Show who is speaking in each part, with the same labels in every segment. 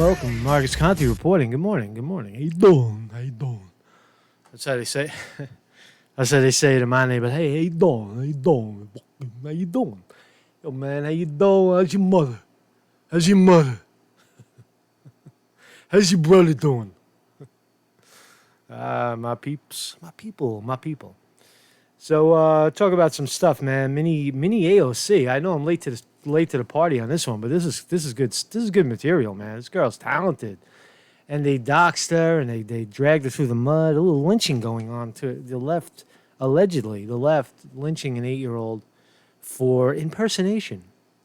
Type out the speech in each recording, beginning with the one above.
Speaker 1: welcome. Marcus Conte reporting. Good morning. Good morning. How you doing? How you doing? That's how they say. That's how they say it in my neighborhood. Hey, how you doing? How you doing? How you doing? Yo, man, how you doing? How's your mother? How's your mother? How's your brother doing? My peeps. My people. My people. So, talk about some stuff, man. Mini AOC. I know I'm late to the party on this one, but this is good. This is good material, man. This girl's talented, and they doxed her and they dragged her through the mud. A little lynching going on to the left, allegedly. The left lynching an 8-year-old for impersonation.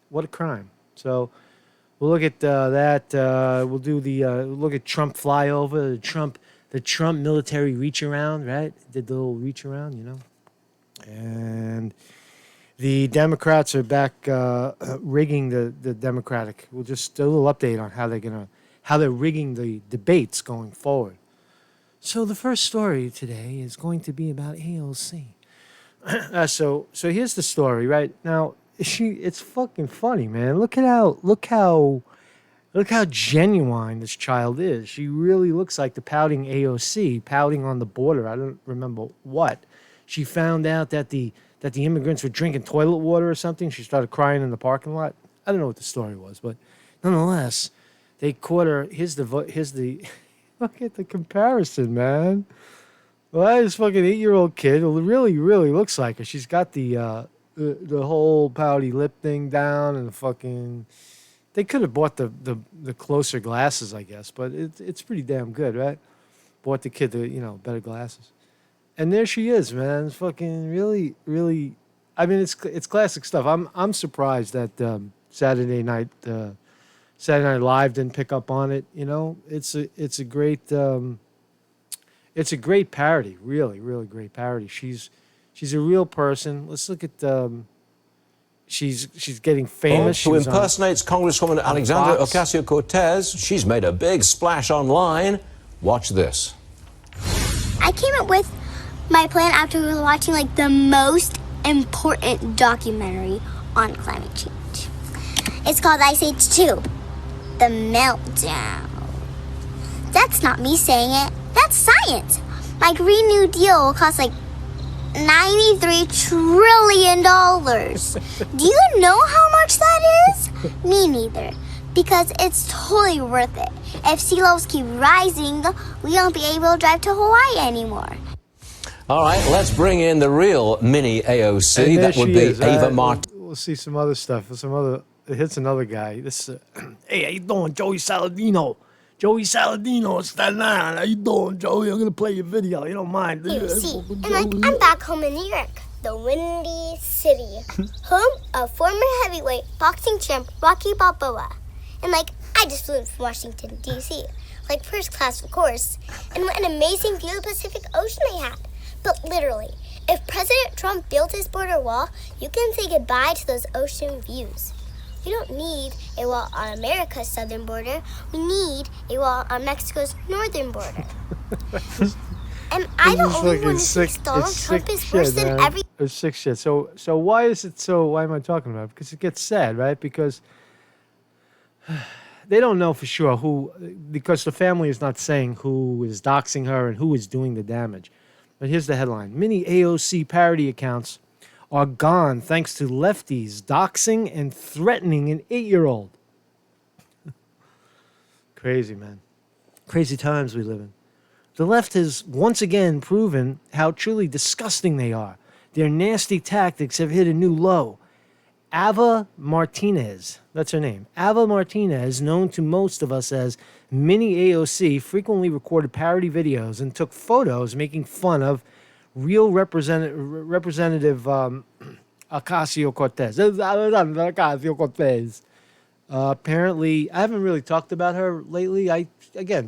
Speaker 1: What a crime! So we'll look at that. We'll do we'll look at Trump flyover, the Trump military reach around. Right? Did the little reach around, you know. And the Democrats are back rigging the Democratic. We'll just do a little update on how they're rigging the debates going forward. So the first story today is going to be about AOC. So here's the story. Right now, it's fucking funny, man. Look how genuine this child is. She really looks like the pouting AOC, pouting on the border. I don't remember what. She found out that the immigrants were drinking toilet water or something. She started crying in the parking lot. I don't know what the story was, but nonetheless, they caught her. Here's the look at the comparison, man. Well, this fucking 8-year-old kid really looks like her. She's got the whole pouty lip thing down and the fucking. They could have bought the closer glasses, I guess, but it's pretty damn good, right? Bought the kid the better glasses. And there she is, man. It's fucking really. I mean, it's classic stuff. I'm surprised that Saturday Night Live didn't pick up on it. You know, it's a great parody. Really great parody. She's a real person. Let's look at. She's getting famous.
Speaker 2: Who impersonates Congresswoman Alexandria Ocasio-Cortez. She's made a big splash online. Watch this.
Speaker 3: I came up with my plan after we were watching the most important documentary on climate change. It's called Ice Age 2, The Meltdown. That's not me saying it, that's science. My Green New Deal will cost $93 trillion. Do you know how much that is? Me neither, because it's totally worth it. If sea levels keep rising, we won't be able to drive to Hawaii anymore.
Speaker 2: All right, let's bring in the real Mini AOC. That would be Ava Martin.
Speaker 1: We'll see some other stuff. It hits another guy. This, hey, how you doing, Joey Saladino? Joey Saladino, Staten Island. How you doing, Joey? I'm gonna play your video. You don't mind?
Speaker 3: And I'm back home in New York, the Windy City, home of former heavyweight boxing champ Rocky Balboa. And I just flew in from Washington, D.C., first class, of course. And what an amazing view of the Pacific Ocean they had. But literally, if President Trump built his border wall, you can say goodbye to those ocean views. We don't need a wall on America's southern border. We need a wall on Mexico's northern border. And I don't only want to think Donald Trump is worse than every...
Speaker 1: It's sick shit. So why is it so... Why am I talking about it? Because it gets sad, right? Because... They don't know for sure who... Because the family is not saying who is doxing her and who is doing the damage. But here's the headline. Mini AOC parody accounts are gone thanks to lefties doxing and threatening an 8-year-old. Crazy, man. Crazy times we live in. The left has once again proven how truly disgusting they are. Their nasty tactics have hit a new low. Ava Martinez, that's her name. Ava Martinez, known to most of us as Mini AOC, frequently recorded parody videos and took photos making fun of real Representative Ocasio-Cortez. Apparently, I haven't really talked about her lately.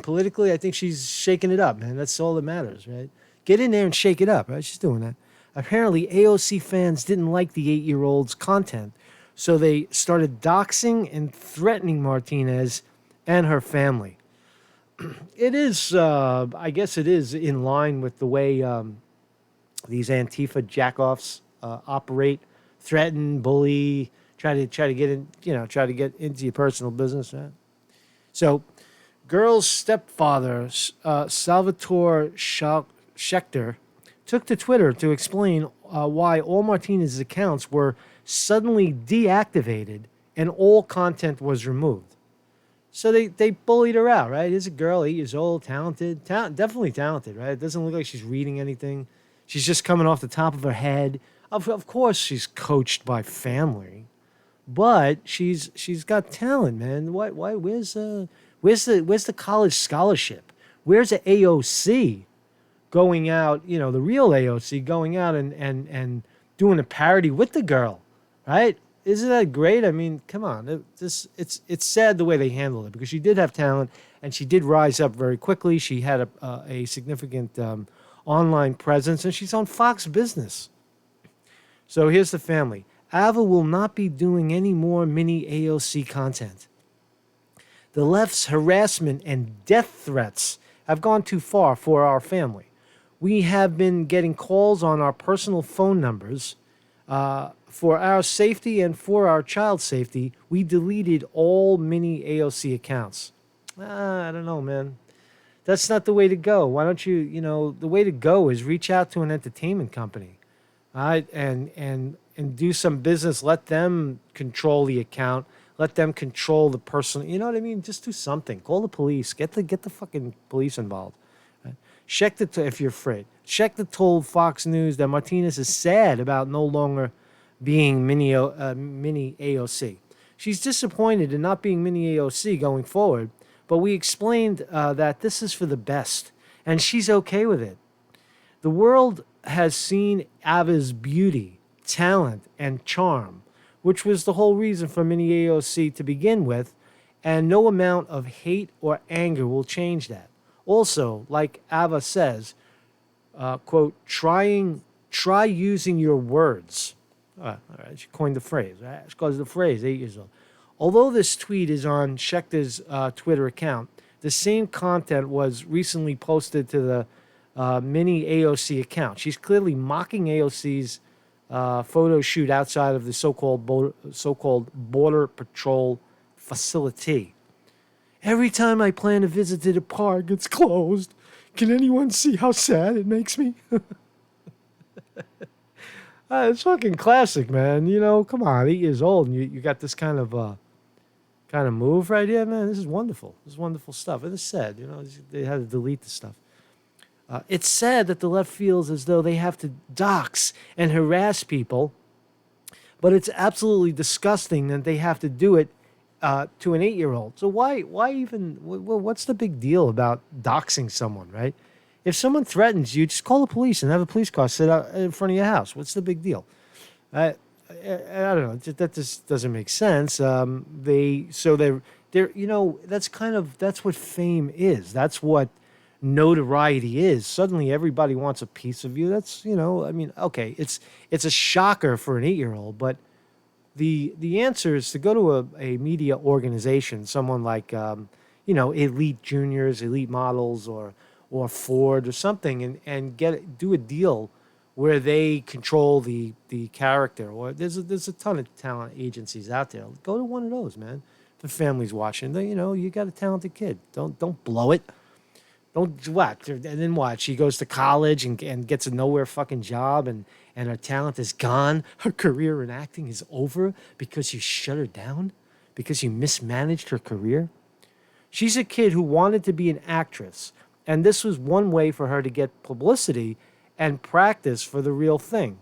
Speaker 1: Politically, I think she's shaking it up, man. That's all that matters, right? Get in there and shake it up, right? She's doing that. Apparently, AOC fans didn't like the 8-year-old's content, so they started doxing and threatening Martinez and her family. It is, I guess it is in line with the way these Antifa jackoffs operate, threaten, bully, try to get in, try to get into your personal business. Right? So Girl's stepfather, Salvatore Schechter, took to Twitter to explain why all Martinez's accounts were suddenly deactivated and all content was removed. So they bullied her out, right? Here's a girl, 8 years old, talented, definitely talented, right? It doesn't look like she's reading anything. She's just coming off the top of her head. Of course, she's coached by family, but she's got talent, man. Why? Where's the college scholarship? Where's the AOC going out? You know, the real AOC going out and doing a parody with the girl, right? Isn't that great? I mean, come on. It's sad the way they handled it because she did have talent and she did rise up very quickly. She had a significant online presence and she's on Fox Business. So here's the family. Ava will not be doing any more Mini AOC content. The left's harassment and death threats have gone too far for our family. We have been getting calls on our personal phone numbers. For our safety and for our child's safety, we deleted all Mini AOC accounts. I don't know, man. That's not the way to go. Why don't you, the way to go is reach out to an entertainment company, all right, and do some business. Let them control the account. Let them control the person. You know what I mean? Just do something. Call the police. Get the fucking police involved. Right? Check if you're afraid. Schechter told Fox News that Martinez is sad about no longer being Mini AOC. She's disappointed in not being Mini AOC going forward, but we explained that this is for the best, and she's okay with it. The world has seen Ava's beauty, talent, and charm, which was the whole reason for Mini AOC to begin with, and no amount of hate or anger will change that. Also, like Ava says, quote, try using your words. All right, she coined the phrase. Right? She calls the phrase, 8 years old. Although this tweet is on Schechter's Twitter account, the same content was recently posted to the Mini AOC account. She's clearly mocking AOC's photo shoot outside of the so-called Border Patrol facility. Every time I plan to visit the park, it's closed. Can anyone see how sad it makes me? It's fucking classic, man. Come on, 8 years old, and you got this kind of move right here, man. This is wonderful. This is wonderful stuff. It is sad, they had to delete the stuff. It's sad that the left feels as though they have to dox and harass people, but it's absolutely disgusting that they have to do it to an 8-year-old. So why even? What's the big deal about doxing someone, right? If someone threatens you, just call the police and have a police car sit out in front of your house. What's the big deal? I don't know. That just doesn't make sense. They're that's what fame is. That's what notoriety is. Suddenly everybody wants a piece of you. That's, okay, it's a shocker for an 8-year-old, but the answer is to go to a media organization, someone like, Elite Juniors, Elite Models, or Ford or something, and do a deal where they control the character. Or there's a ton of talent agencies out there. Go to one of those, man. If the family's watching, you got a talented kid. Don't blow it. Don't what? And then what? She goes to college and gets a nowhere fucking job, and her talent is gone. Her career in acting is over because you shut her down, because you mismanaged her career. She's a kid who wanted to be an actress, and this was one way for her to get publicity and practice for the real thing.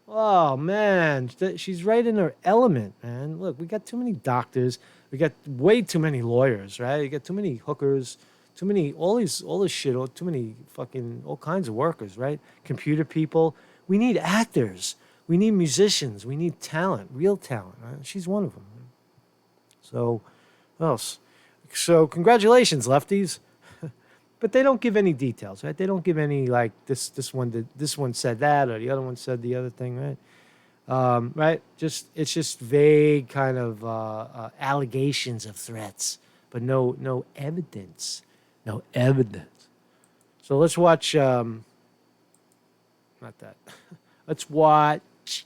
Speaker 1: Oh, man, she's right in her element, man. Look, we got too many doctors. We got way too many lawyers, right? You got too many hookers, too many, all this shit, too many fucking, all kinds of workers, right? Computer people. We need actors. We need musicians. We need talent, real talent, right? She's one of them. So, what else? So, congratulations, lefties. But they don't give any details, right? They don't give any, like, this one said that, or the other one said the other thing, right? Right? It's just vague kind of allegations of threats, but no evidence. No evidence. So let's watch, not that. Let's watch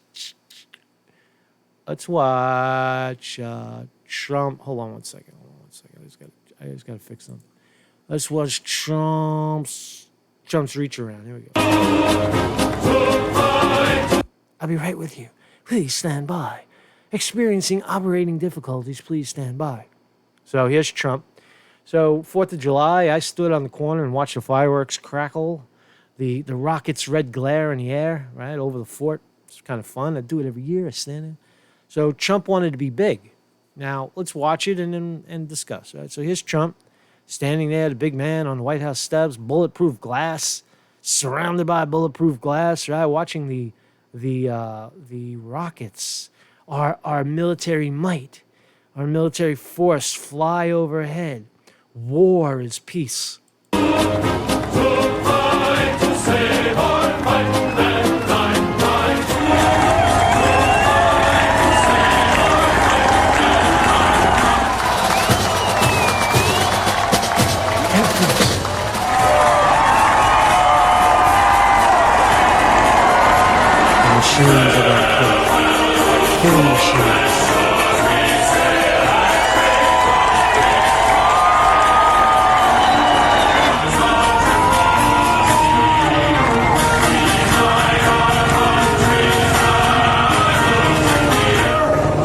Speaker 1: Trump. Hold on one second. I just got to fix something. Let's watch Trump's reach around. Here we go. I'll be right with you. Please stand by. Experiencing operating difficulties, please stand by. So here's Trump. So 4th of July, I stood on the corner and watched the fireworks crackle, the rockets' red glare in the air, right, over the fort. It's kind of fun. I do it every year. I stand there. So Trump wanted to be big. Now, let's watch it and discuss, right? So here's Trump standing there, the big man on the White House steps, bulletproof glass, surrounded by bulletproof glass, right? Watching the rockets, our military might, our military force fly overhead. War is peace. Machines about killing machines.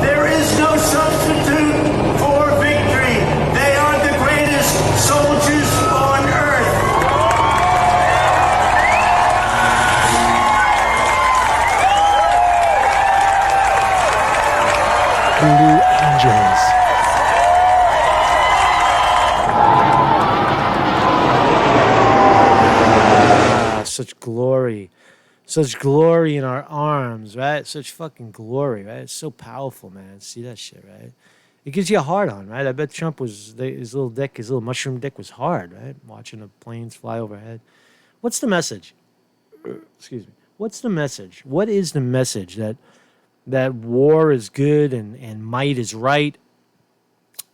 Speaker 4: There is no substitute for victory. They are the greatest soldiers on earth.
Speaker 1: Blue angels. Such glory in our arms, right? Such fucking glory, right? It's so powerful, man. See that shit, right? It gives you a hard on, right? I bet Trump his little mushroom dick was hard, right? Watching the planes fly overhead. What's the message? Excuse me. What's the message? What is the message that war is good and might is right?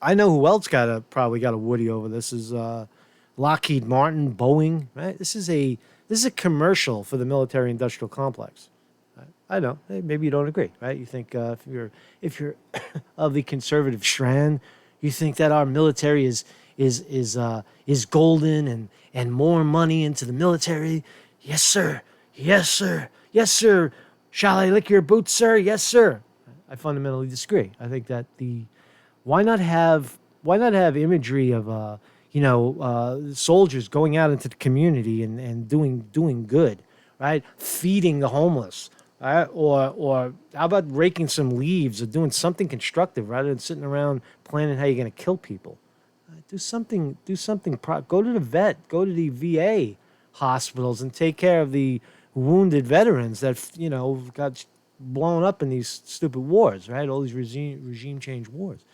Speaker 1: I know who else probably got a Woody over this is Lockheed Martin, Boeing, right? This is a commercial for the military-industrial complex. I know, maybe you don't agree, right? You think if you're of the conservative strand, you think that our military is golden and more money into the military. Yes, sir. Yes, sir. Yes, sir. Shall I lick your boots, sir? Yes, sir. I fundamentally disagree. I think that why not have imagery of soldiers going out into the community and doing good, right? Feeding the homeless, right? Or how about raking some leaves or doing something constructive rather than sitting around planning how you're going to kill people? Do something. Go to the vet. Go to the VA hospitals and take care of the wounded veterans that got blown up in these stupid wars, right? All these regime change wars,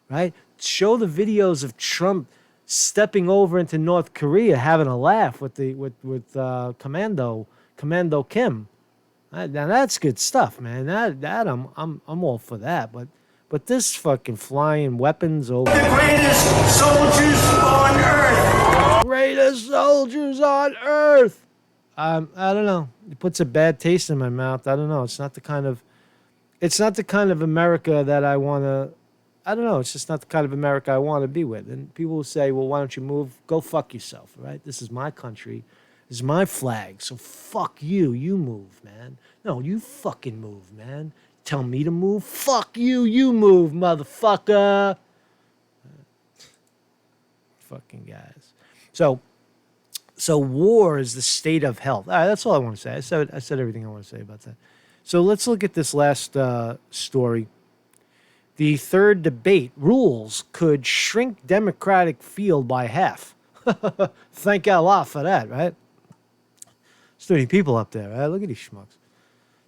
Speaker 1: right? Show the videos of Trump stepping over into North Korea, having a laugh with Commando Kim. Now that's good stuff, man. That I'm all for that. But this fucking flying weapons over
Speaker 4: The greatest soldiers on earth.
Speaker 1: greatest soldiers on earth. I don't know. It puts a bad taste in my mouth. I don't know. It's not the kind of America that I want to. I don't know. It's just not the kind of America I want to be with. And people will say, well, why don't you move? Go fuck yourself, right? This is my country. This is my flag. So fuck you. You move, man. No, you fucking move, man. Tell me to move? Fuck you. You move, motherfucker. Fucking guys. So war is the state of health. All right, that's all I want to say. I said everything I want to say about that. So let's look at this last story. The third debate, rules could shrink Democratic field by half. Thank Allah for that, right? There's 30 people up there, right? Look at these schmucks.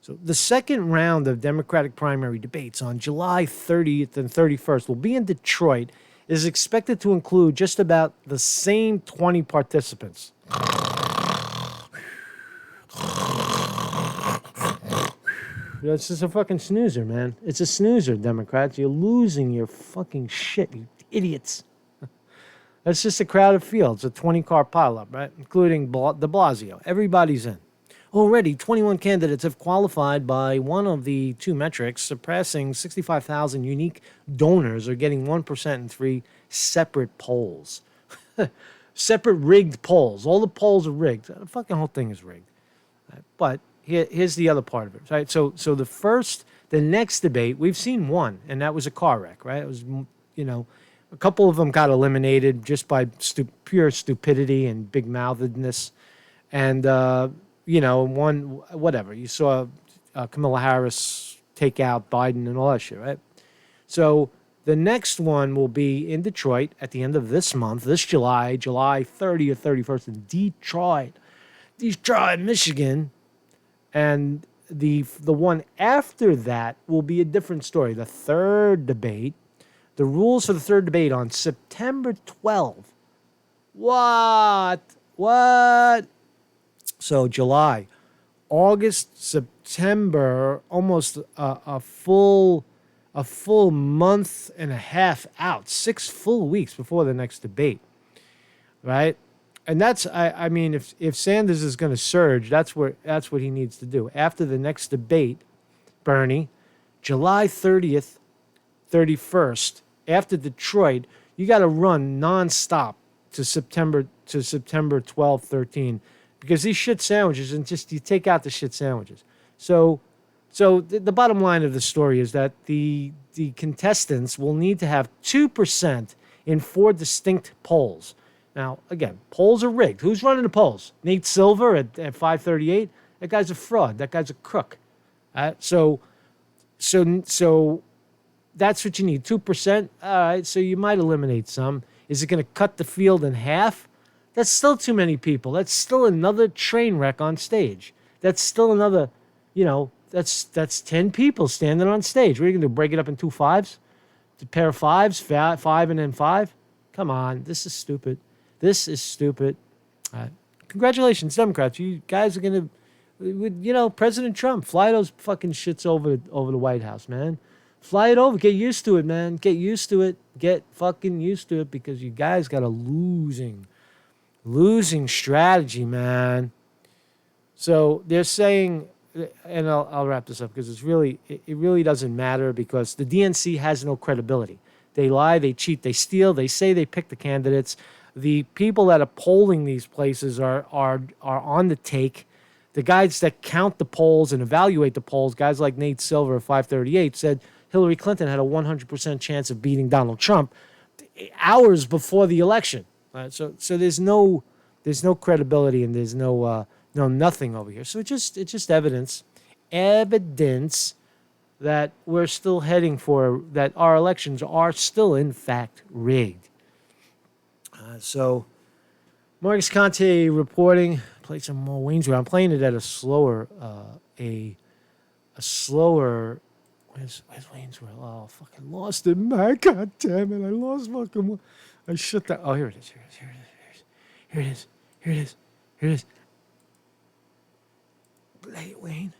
Speaker 1: So the second round of Democratic primary debates on July 30th and 31st will be in Detroit. It is expected to include just about the same 20 participants. It's just a fucking snoozer, man. It's a snoozer, Democrats. You're losing your fucking shit, you idiots. That's just a crowded field. It's a 20-car pileup, right? Including de Blasio. Everybody's in. Already, 21 candidates have qualified by one of the two metrics, surpassing 65,000 unique donors or getting 1% in 3 separate polls. separate rigged polls. All the polls are rigged. The fucking whole thing is rigged. Right? But here's the other part of it. Right. So the next debate, we've seen one, and that was a car wreck. Right. It was, a couple of them got eliminated just by pure stupidity and big mouthedness, and one whatever. You saw Kamala Harris take out Biden and all that shit. Right. So the next one will be in Detroit at the end of this month, this July 30th, 31st in Detroit, Michigan. And the one after that will be a different story. The third debate, the rules for the third debate on September 12th. What? So July, August, September, almost a full month and a half out, 6 full weeks before the next debate, right? And that's, I mean, if Sanders is going to surge, that's what he needs to do. After the next debate, Bernie, July 30th, 31st, after Detroit, you got to run nonstop to September 12, 13, because these shit sandwiches, and just you take out the shit sandwiches. So the bottom line of the story is that the contestants will need to have 2% in 4 distinct polls. Now, again, polls are rigged. Who's running the polls? Nate Silver at 538? That guy's a fraud. That guy's a crook. So that's what you need, 2%. All right, so you might eliminate some. Is it going to cut the field in half? That's still too many people. That's still another train wreck on stage. That's still another, that's 10 people standing on stage. What are you going to do, break it up in 2 5s? A pair of 5s, 5 and then 5? Come on, this is stupid. Congratulations, Democrats. You guys are going to, President Trump, fly those fucking shits over the White House, man. Fly it over. Get used to it, man. Get used to it. Get fucking used to it, because you guys got a losing strategy, man. So they're saying, and I'll wrap this up because it really doesn't matter, because the DNC has no credibility. They lie, they cheat, they steal, they say they pick the candidates. The people that are polling these places are on the take. The guys that count the polls and evaluate the polls, guys like Nate Silver of 538, said Hillary Clinton had a 100% chance of beating Donald Trump hours before the election. So there's no credibility, and there's no nothing over here. So it's just evidence that we're still heading for, that our elections are still in fact rigged. So Marcus Conte reporting. Played some more Wayne's. I'm playing it at a slower. Where's Wayne's World? Oh, fucking lost it, man. God damn it. I lost fucking. I shut that. Oh, here it is. Here it is. Play it, Wayne.